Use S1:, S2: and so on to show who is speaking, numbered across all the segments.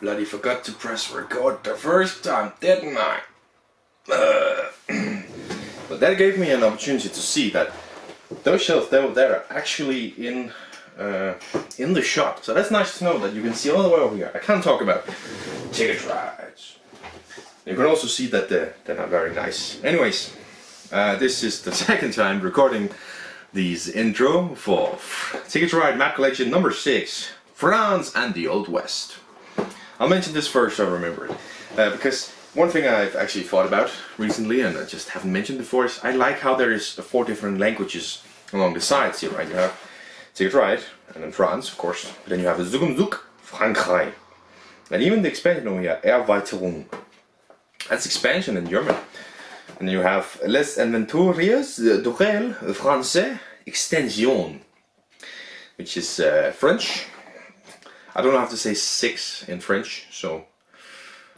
S1: bloody forgot to press record the first time, didn't I? But that gave me an opportunity to see that those shelves there are actually in the shot. So that's nice to know that you can see all the way over here. I can't talk about ticket rides. You can also see that they're not very nice. Anyways, this is the second time recording these intro for Ticket to Ride map collection number 6, France and the Old West. I'll mention this first so I remember it. Because one thing I've actually thought about recently, and I just haven't mentioned before, is I like how there is 4 different languages along the sides here, right? You have Ticket to Ride, and then France, of course. But then you have Zug Frankreich. And even the expansion over here, Erweiterung. That's expansion in German. And you have Les Aventures d'Orel Français Extension, which is French. I don't know how to say 6 in French, so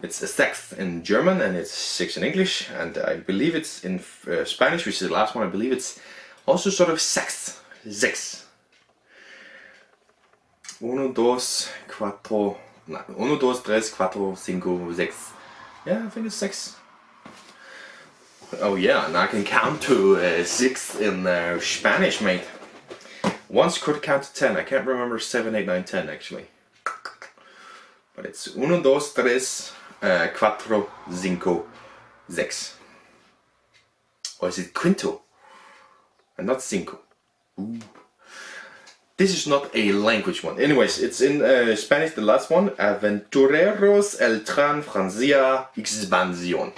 S1: it's a 6th in German and it's 6 in English, and I believe it's in Spanish, which is the last one. I believe it's also sort of 6. 6. 1, 2, 4, 1, 2, 3, 4, 5, 6. Yeah, I think it's 6. Oh yeah, and I can count to 6 in Spanish, mate. Once could count to 10. I can't remember 7, 8, 9, 10 actually. But it's 1, 2, 3, 4, 5, 6. Or is it quinto? And not cinco. Ooh. This is not a language one. Anyways, it's in Spanish, the last one. Aventureros el Tran Francia Expansión.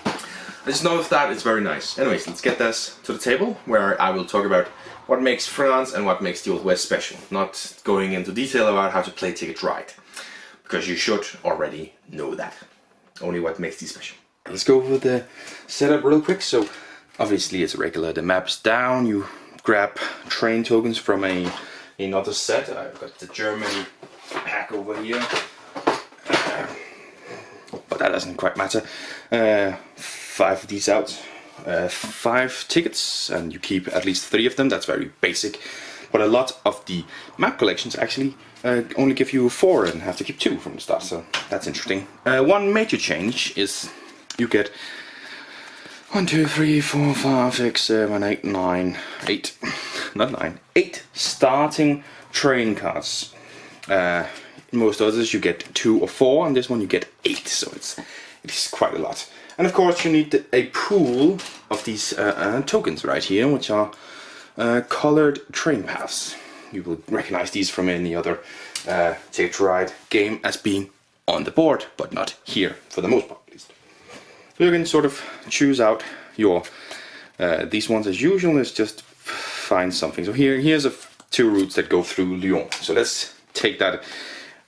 S1: I just noticed that it's very nice. Anyways, let's get this to the table where I will talk about what makes France and what makes the Old West special. Not going into detail about how to play Ticket to Ride, because you should already know that. Only what makes these special. Let's go over the setup real quick. So obviously it's regular. The map's down. You grab train tokens from another set. I've got the German pack over here. But that doesn't quite matter. 5 of these out. 5 tickets, and you keep at least 3 of them. That's very basic. But a lot of the map collections actually only give you 4 and have to keep 2 from the start, so that's interesting. One major change is you get 1, 2, 3, 4, 5, 6, 7, 8, 9, 8, not 9, 8 starting train cards. In most others you get 2 or 4, and this one you get 8, so it's quite a lot. And of course you need a pool of these tokens right here, which are colored train paths. You will recognize these from any other Ticket to Ride game as being on the board, but not here for the most part at least. So you can sort of choose out your these ones as usual. Let's just find something. So here's 2 routes that go through Lyon. So let's take that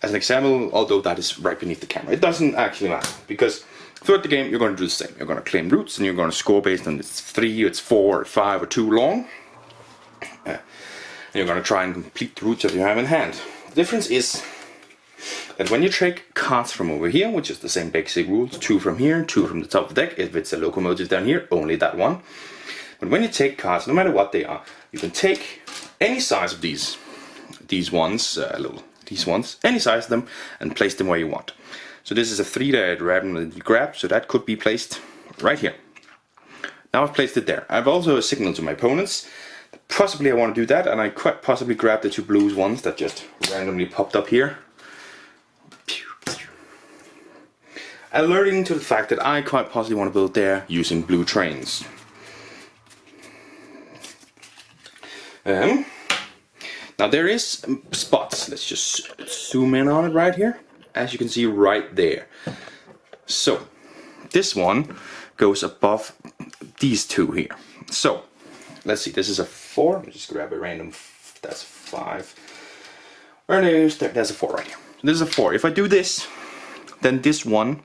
S1: as an example, although that is right beneath the camera. It doesn't actually matter, because throughout the game you're going to do the same. You're going to claim routes and you're going to score based on it's 3, it's 4, or 5, or 2 long. And you're going to try and complete the routes that you have in hand. The difference is that when you take cards from over here, which is the same basic rules, 2 from here, 2 from the top of the deck. If it's a locomotive down here, only that one. But when you take cards, no matter what they are, you can take any size of these ones, these ones, any size of them, and place them where you want. So this is a 3 that I randomly grabbed, so that could be placed right here. Now I've placed it there. I've also a signal to my opponents. Possibly I want to do that, and I quite possibly grab the 2 blues ones that just randomly popped up here. Alerting to the fact that I quite possibly want to build there using blue trains. Now there is spots. Let's just zoom in on it right here. As you can see right there. So this one goes above these 2 here. So let's see, this is a 4. Let me just grab a random, that's a 5. There's a 4 right here. So this is a 4. If I do this, then this one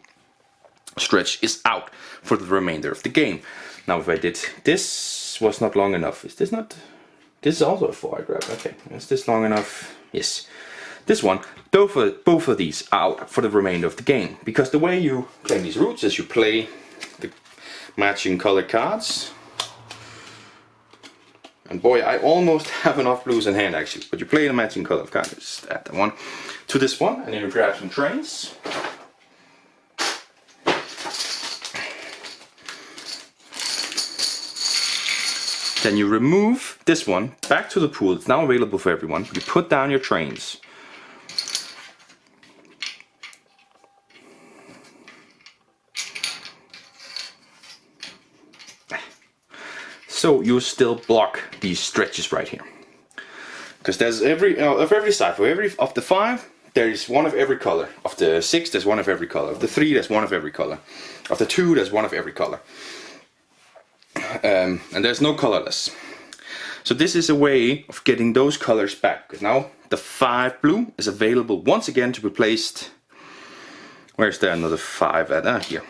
S1: stretch is out for the remainder of the game. Now if I did this, was not long enough. Is this not? This is also a 4 I grabbed. Okay, is this long enough? Yes. This one, both of these are out for the remainder of the game, because the way you play these routes is you play the matching colored cards, And boy, I almost have enough blues in hand actually. But you play the matching color of cards. Just add that one to this one, and then you grab some trains. Then you remove this one back to the pool. It's now available for everyone. You put down your trains. So you still block these stretches right here, because there's of every side, for every of the 5, there is one of every color. Of the 6, there's one of every color. Of the 3, there's one of every color. Of the 2, there's one of every color. And there's no colorless. So this is a way of getting those colors back, because now the 5 blue is available once again to be placed. Where's there another 5 at? Here.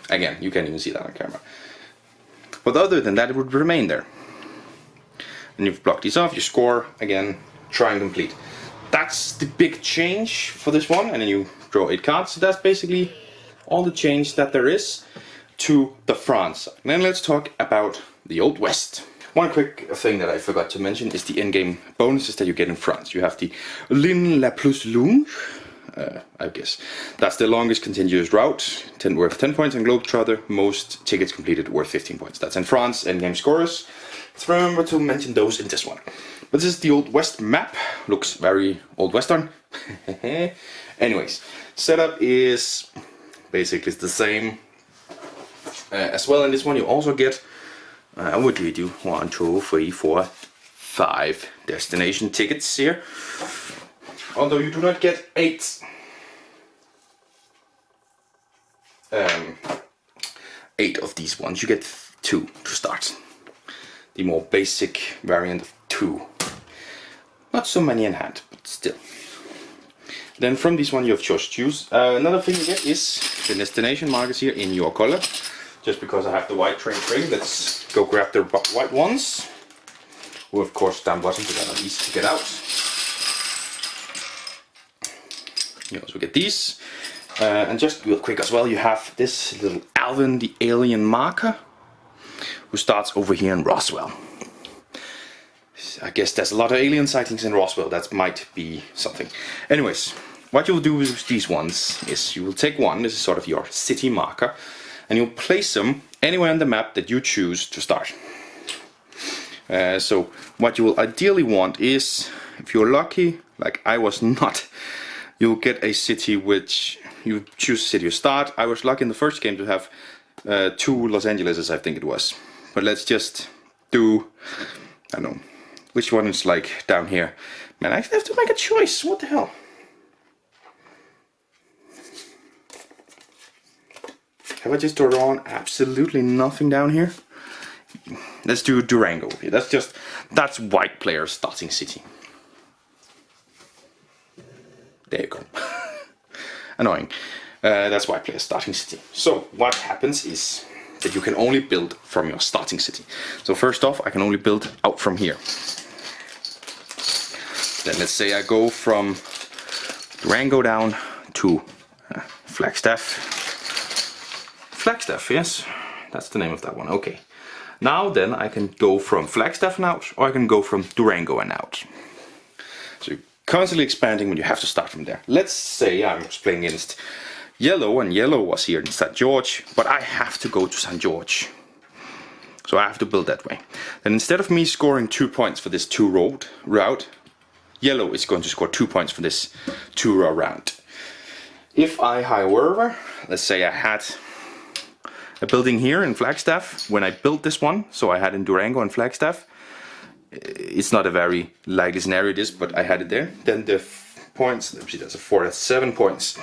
S1: Again, you can't even see that on camera. But other than that, it would remain there. And you've blocked these off, you score again, try and complete. That's the big change for this one, and then you draw 8 cards. So that's basically all the change that there is to the France. And then let's talk about the Old West. One quick thing that I forgot to mention is the in-game bonuses that you get in France. You have the Ligne la plus longue, I guess. That's the longest continuous route, worth 10 points, and Globetrotter, most tickets completed worth 15 points. That's in France, in-game scorers. Let's remember to mention those in this one. But this is the Old West map. Looks very Old Western. Anyways, setup is basically the same. As well in this one you also get, what do you do? 1, 2, 3, 4, 5 destination tickets here. Although you do not get 8 of these ones, you get 2 to start. The more basic variant of 2. Not so many in hand, but still. Then from this one you have choose. Another thing you get is the destination markers here in your color. Just because I have the white train, let's go grab the white ones. Who of course down bottom, because they're not easy to get out. You also get these. And just real quick as well, you have this little Alvin the Alien marker, who starts over here in Roswell. I guess there's a lot of alien sightings in Roswell, that might be something. Anyways, what you'll do with these ones is you will take one, this is sort of your city marker, and you'll place them anywhere on the map that you choose to start. So what you will ideally want is, if you're lucky, like I was not, you'll get a city which you choose a city you start. I was lucky in the first game to have 2 Los Angeleses, I think it was. But let's just do, I don't know, which one is like down here. Man, I have to make a choice, what the hell? Have I just drawn absolutely nothing down here? Let's do Durango. That's white player's starting city. There you go. Annoying. That's white player's starting city. So what happens is that you can only build from your starting city. So first off, I can only build out from here. Then let's say I go from Durango down to Flagstaff. Flagstaff, yes, that's the name of that one. Okay. Now then I can go from Flagstaff and out, or I can go from Durango and out. So you're constantly expanding when you have to start from there. Let's say I'm just playing against yellow, and yellow was here in St. George, but I have to go to St. George. So I have to build that way. Then instead of me scoring 2 points for this 2-row route, yellow is going to score 2 points for this 2-row route. If I, however, let's say I had a building here in Flagstaff, when I built this one, so I had in Durango and Flagstaff, it's not a very likely scenario this, but I had it there, then the points, let's see, that's a 4, that's 7 points.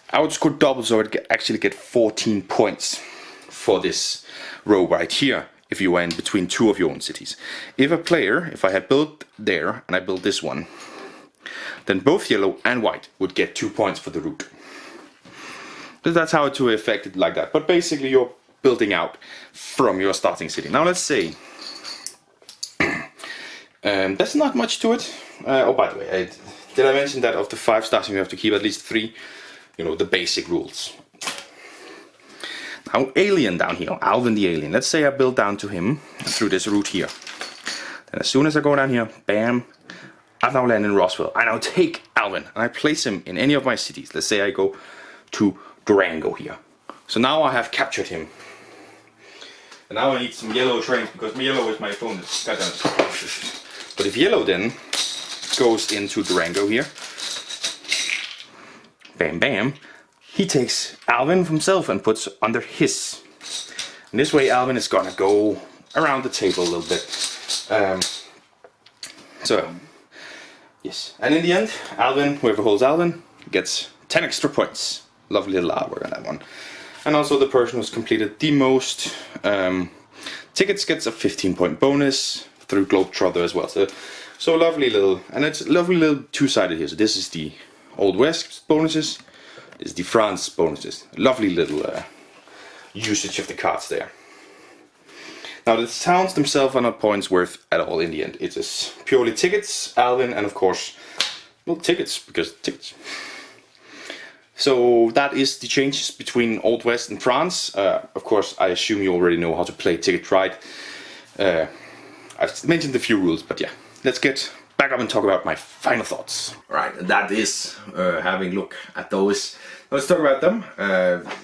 S1: I would score double, so I'd actually get 14 points for this row right here, if you were in between 2 of your own cities. If I had built there, and I built this one, then both yellow and white would get 2 points for the route. That's how to affect it like that. But basically you're building out from your starting city. Now let's say, that's not much to it. Oh, by the way, did I mention that of the 5 starting you have to keep at least 3, you know, the basic rules. Now alien down here, Alvin the alien. Let's say I build down to him through this route here. And as soon as I go down here, bam, I've now landed in Roswell. I now take Alvin and I place him in any of my cities. Let's say I go to Durango here. So now I have captured him. And now I need some yellow trains because yellow is my opponent. But if yellow then goes into Durango here, bam bam, he takes Alvin from himself and puts under his. And this way Alvin is gonna go around the table a little bit. So, yes. And in the end, Alvin, whoever holds Alvin, gets 10 extra points. Lovely little artwork on that one. And also the person who's completed the most tickets gets a 15-point bonus through Globetrotter as well. So lovely little, and it's lovely little two-sided here. So this is the Old West bonuses, this is the France bonuses. Lovely little usage of the cards there. Now the towns themselves are not points worth at all in the end. It is purely tickets, Alvin, and of course, well, tickets, because tickets. So that is the changes between Old West and France. Of course, I assume you already know how to play Ticket right. I've mentioned a few rules, but yeah. Let's get back up and talk about my final thoughts. Alright, that is having a look at those. Let's talk about them.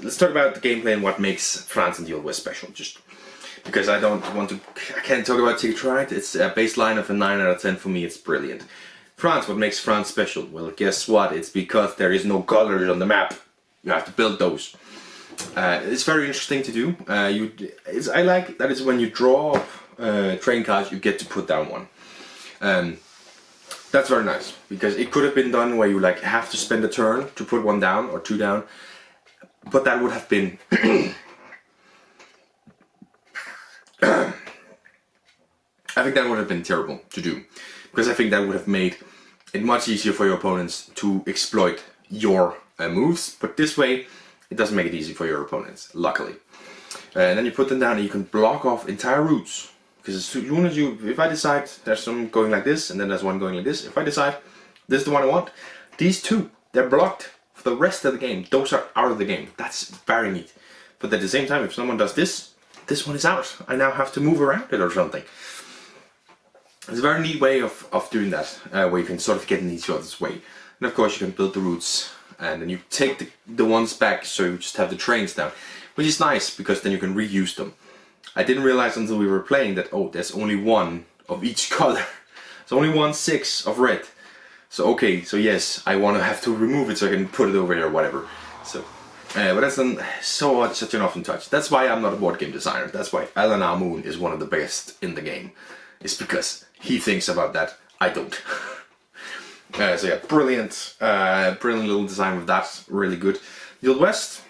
S1: Let's talk about the gameplay and what makes France and the Old West special. Just because I can't talk about Ticket right. It's a baseline of a 9 out of 10 for me. It's brilliant. France, what makes France special? Well, guess what? It's because there is no colors on the map. You have to build those. It's very interesting to do. I like that it's when you draw train cards, you get to put down one. That's very nice because it could have been done where you like have to spend a turn to put one down or two down, but that would have been I think that would have been terrible to do, because I think that would have made it much easier for your opponents to exploit your moves, but this way it doesn't make it easy for your opponents, luckily. And then you put them down and you can block off entire routes, because as soon as if I decide there's some going like this and then there's one going like this, if I decide this is the one I want, these two, they're blocked for the rest of the game. Those are out of the game. That's very neat. But at the same time, if someone does this, this one is out. I now have to move around it or something. It's a very neat way of doing that, where you can sort of get in each other's way. And of course you can build the routes, and then you take the ones back, so you just have the trains down. Which is nice, because then you can reuse them. I didn't realize until we were playing that, oh, there's only one of each color. There's only 1/6 of red. So okay, so yes, I want to have to remove it so I can put it over here or whatever. So, but that's such an awesome touch. That's why I'm not a board game designer. That's why Alan Moon is one of the best in the game. It's because he thinks about that. I don't. So yeah, brilliant, brilliant little design with that. Really good. The Old West.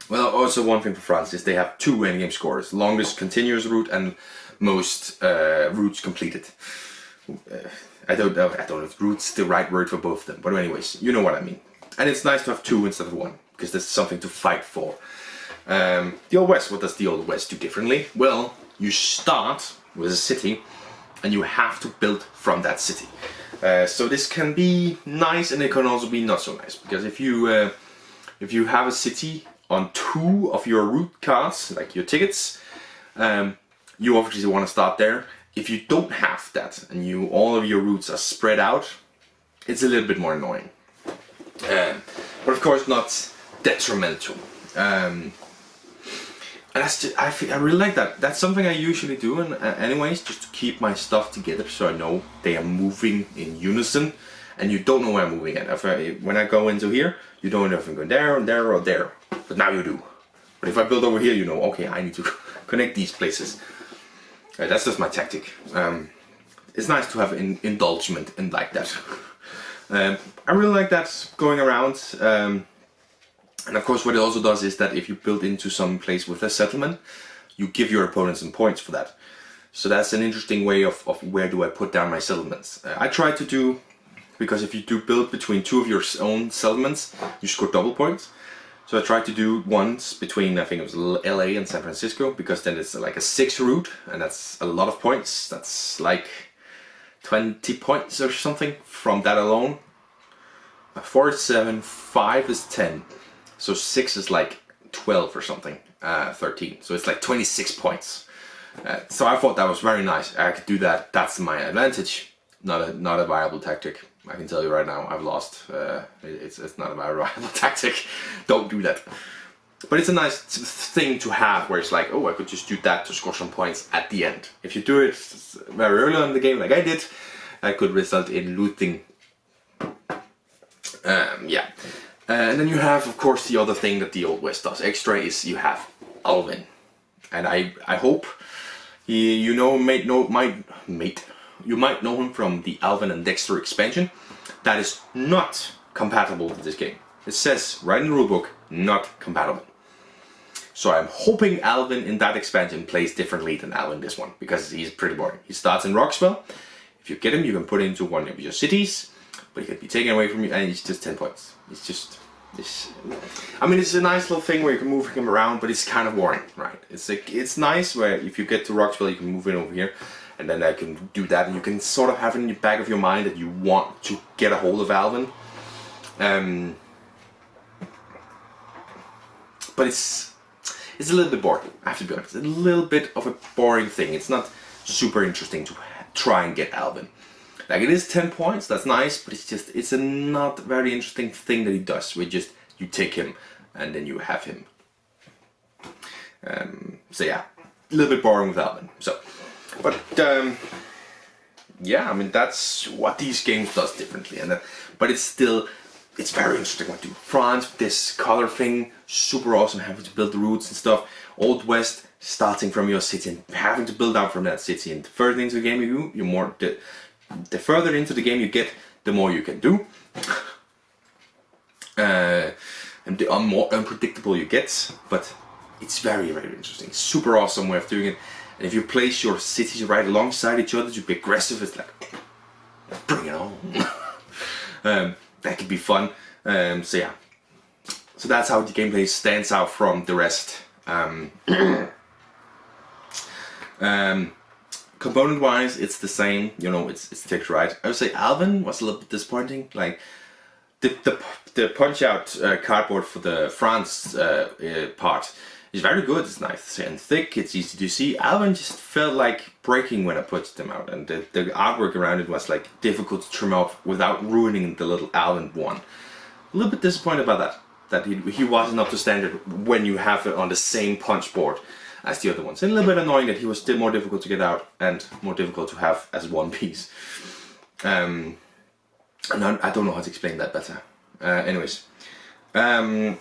S1: Well, also one thing for France is they have 2 endgame scores: longest continuous route and most routes completed. I don't know if route's the right word for both of them, but anyways, you know what I mean. And it's nice to have 2 instead of 1, because there's something to fight for. The Old West, what does the Old West do differently? Well, you start with a city and you have to build from that city. So this can be nice and it can also be not so nice, because if you have a city on 2 of your route cards, like your tickets, you obviously want to start there. If you don't have that and all of your routes are spread out, it's a little bit more annoying. But of course not detrimental. And that's just, I really like that. That's something I usually do, and anyways, just to keep my stuff together, so I know they are moving in unison, and you don't know where I'm moving at. When I go into here, you don't know if I'm going there, there, or there. But now you do. But if I build over here, you know, okay, I need to connect these places. That's just my tactic. It's nice to have an indulgement in like that. I really like that going around. And of course what it also does is that if you build into some place with a settlement, you give your opponent some points for that. So that's an interesting way of where do I put down my settlements. I try to do, because if you do build between 2 of your own settlements, you score double points. So I tried to do once between, I think it was LA and San Francisco, because then it's like a 6 route, and that's a lot of points. That's like 20 points or something from that alone. 4 is 7, 5 is 10. So 6 is like
S2: 12 or something, 13. So it's like 26 points. So I thought that was very nice. I could do that. That's my advantage. Not a viable tactic. I can tell you right now, I've lost. It's not a very viable tactic. Don't do that. But it's a nice thing to have, where it's like, oh, I could just do that to score some points at the end. If you do it very early on in the game, like I did, that could result in looting. Yeah. And then you have, of course, the other thing that the Old West does extra is you have Alvin. And I hope you might know him from the Alvin and Dexter expansion. That is not compatible with this game. It says right in the rulebook, not compatible. So I'm hoping Alvin in that expansion plays differently than Alvin in this one, because he's pretty boring. He starts in Roxwell. If you get him, you can put him into one of your cities, but he can be taken away from you, and it's just 10 points. It's just this. I mean, it's a nice little thing where you can move him around, but it's kind of boring, right? It's nice where if you get to Roxwell, you can move in over here, and then I can do that, and you can sort of have it in the back of your mind that you want to get a hold of Alvin. But it's a little bit boring, I have to be honest. It's a little bit of a boring thing. It's not super interesting to try and get Alvin. Like, it is 10 points, that's nice, but it's a not very interesting thing that he does. You take him and then you have him. So yeah, a little bit boring with Alvin. So, but yeah, I mean, that's what these games does differently. But it's very interesting what to do. France, this color thing, super awesome, having to build the routes and stuff. Old West, starting from your city and having to build out from that city. And the further into the game you go, the further into the game you get, the more you can do. And the more unpredictable you get. But it's very, very interesting. Super awesome way of doing it. And if you place your cities right alongside each other to be aggressive, it's like, bring it on. That could be fun. So yeah. So that's how the gameplay stands out from the rest. Component wise, it's the same. You know, it's ticked right. I would say Alvin was a little bit disappointing. Like the punch out cardboard for the France part is very good. It's nice and thick. It's easy to see. Alvin just felt like breaking when I put them out, and the artwork around it was like difficult to trim off without ruining the little Alvin one. A little bit disappointed about that. That he wasn't up to standard when you have it on the same punch board as the other ones. And a little bit annoying that he was still more difficult to get out and more difficult to have as one piece. And I don't know how to explain that better. Anyways. So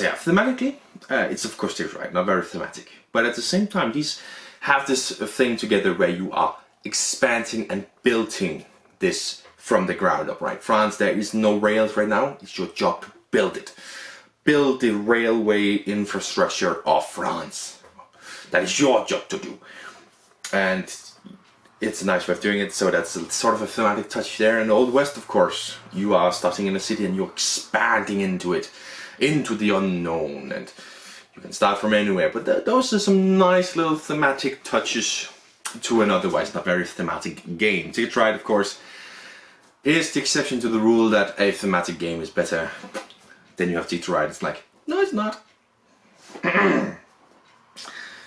S2: yeah, thematically, it's of course still right, not very thematic. But at the same time, these have this thing together where you are expanding and building this from the ground up, right? France, there is no rails right now. It's your job to build it. Build the railway infrastructure of France. That is your job to do. And it's a nice way of doing it, so that's sort of a thematic touch there. In the Old West, of course, you are starting in a city and you're expanding into it, into the unknown, and you can start from anywhere. But those are some nice little thematic touches to an otherwise not very thematic game. Ticket Ride, of course, is the exception to the rule that a thematic game is better. Then you have Ticket Ride. It's like, no, it's not.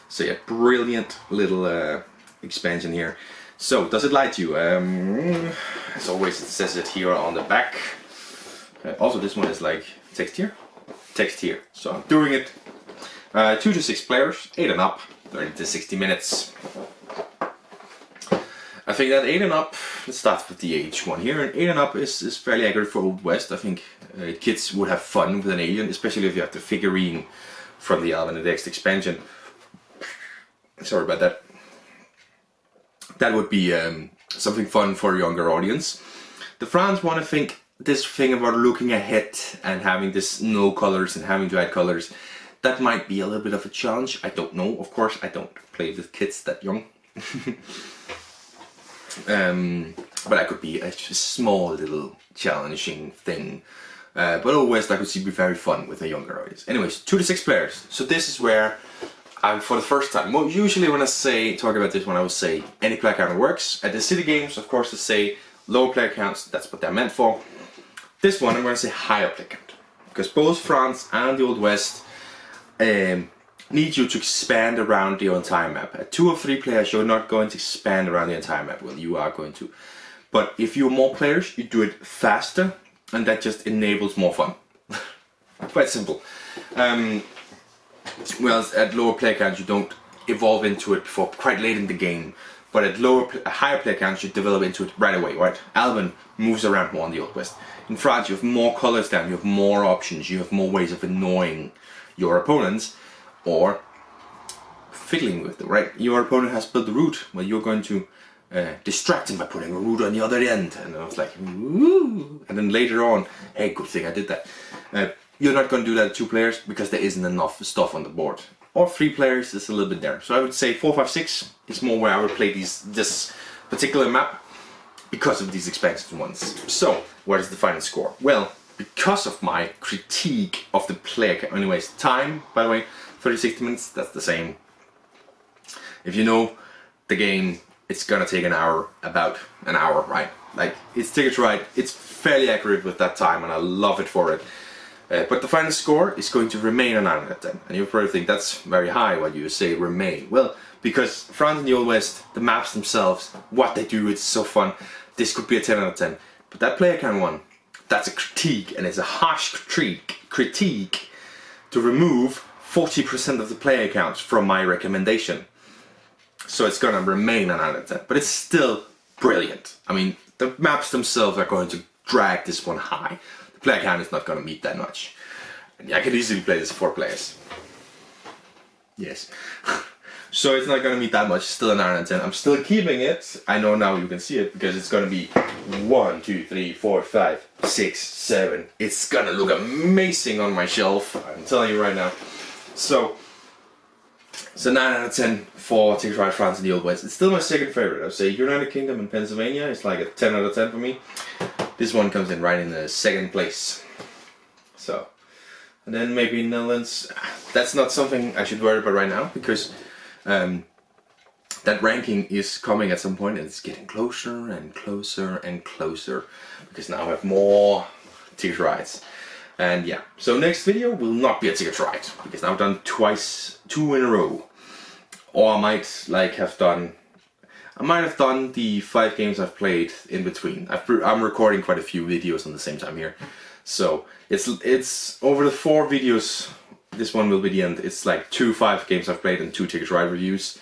S2: So yeah, brilliant little expansion here. So, does it lie to you? As always, it says it here on the back. Also, this one is like text here. So I'm doing it 2 to 6 players, 8 and up, 30 to 60 minutes. I think that 8 and up, let's start with the age one here, and 8 and up is fairly accurate for Old West. I think kids would have fun with an alien, especially if you have the figurine from the Alvin and Dexter expansion. Sorry about that. That would be something fun for a younger audience. The France one, I think, this thing about looking ahead and having this no colors and having to add colors, that might be a little bit of a challenge. I don't know, of course, I don't play with kids that young. But that could be a small little challenging thing. But Old West I could see be very fun with a younger audience. Anyways, 2 to 6 players. So this is where I'm for the first time. Well, usually when I talk about this one, I would say any player count works. At the city games, of course, I say lower player counts. That's what they're meant for. This one, I'm going to say higher player count. because both France and the Old West need you to expand around the entire map. At 2 or 3 players, you're not going to expand around the entire map. Well, you are going to. But if you're more players, you do it faster, and that just enables more fun. Quite simple. Well, at lower player counts, you don't evolve into it before quite late in the game. But at higher player counts, you develop into it right away, right? Alban moves around more in the Old West. In France, you have more colors down, you have more options, you have more ways of annoying your opponents, or fiddling with them, right? Your opponent has built a route, well, you're going to distract him by putting a route on the other end. And I was like, woo! And then later on, hey, good thing I did that. You're not going to do that at 2 players because there isn't enough stuff on the board. Or 3 players is a little bit there. So I would say 4, 5, 6 is more where I would play this particular map because of these expansion ones. So, what is the final score? Well, because of my critique of the player, anyways, time, by the way, 30-60 minutes, that's the same. If you know the game, it's gonna take an hour, about an hour, right? Like, it's Ticket to Ride, it's fairly accurate with that time, and I love it for it. But the final score is going to remain a 9 out of 10. And you probably think that's very high when you say remain. Well, because France and the Old West, the maps themselves, what they do, it's so fun. This could be a 10 out of 10. But that player count one, that's a critique, and it's a harsh critique to remove 40% of the player counts from my recommendation. So it's gonna remain a 9 out of 10. But it's still brilliant. I mean, the maps themselves are going to drag this one high. Player count is not going to meet that much. And I could easily play this 4 players. Yes. So it's not going to meet that much, still a 9 out of 10. I'm still keeping it. I know now you can see it because it's going to be 1, 2, 3, 4, 5, 6, 7. It's going to look amazing on my shelf. I'm telling you right now. So 9 out of 10 for Ticket to Ride France and the Old West. It's still my second favorite. I would say United Kingdom and Pennsylvania. It's like a 10 out of 10 for me. This one comes in right in the second place. So, and then maybe Netherlands. That's not something I should worry about right now because that ranking is coming at some point and it's getting closer and closer and closer because now I have more Ticket Rides. And yeah, so next video will not be a Ticket Ride because now I've done 2 in a row. Or I might have done the 5 games I've played in between. I'm recording quite a few videos on the same time here. So it's over the 4 videos, this one will be the end. It's like 2 5 games I've played and 2 Ticket to Ride reviews.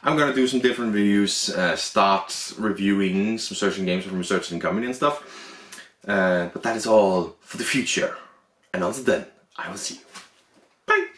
S2: I'm gonna do some different reviews, start reviewing some certain games from Research and Company and stuff. But that is all for the future. And until then, I will see you. Bye!